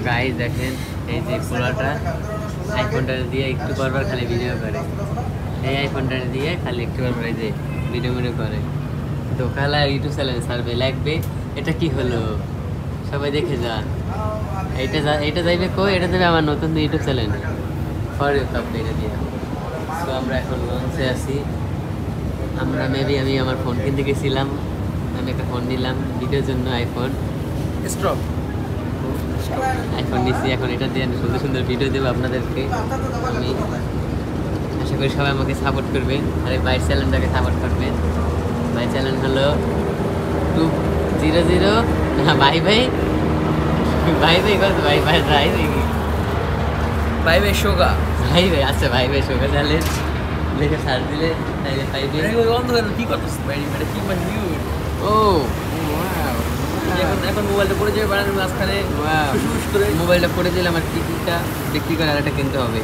Guys দেখেন এই যে পোলাটা আইফোনটা দিয়ে একটু বারবার খালি ভিডিও করে, এই আইফোনটা দিয়ে খালি একটু বারবার এই যে ভিডিও করে। তো খালা ইউটিউব চ্যানেল সার্ভে লাগবে, এটা কি হলো সবাই দেখে যান। এইটা যাইবে কই, এটা যাবে আমার নতুন ইউটিউব চ্যানেল ফর ইউ কাপড় এটা দিয়ে। তো আমরা এখন লঞ্চে আছি। আমরা আমি আমার ফোন কিনতে গেছিলাম, আমি একটা ফোন নিলাম ভিডিওর জন্য, আইফোন নিচ্ছি। এখন এটা দিয়ে সুন্দর সুন্দর ভিডিও দেবো আপনাদেরকে। আমি আশা করি সবাই আমাকে সাপোর্ট করবে, আর এই বাইক চ্যানেলটাকে সাপোর্ট করবে। বাইক চ্যানেল হলো 200 না ভাই কত ভাই শোকা আচ্ছা ভাই শোকা চ্যানেল দেখে সার্চ দিলে তাইলে পাইবে। কি করতেছ ভাই, এটা কি মানে ও এখন মোবাইলটা পড়ে যাবে বানানোর মাঝখানে, মোবাইলটা পড়ে দিলে আমার টিকিটটা বিক্রি করে আর একটা কিনতে হবে।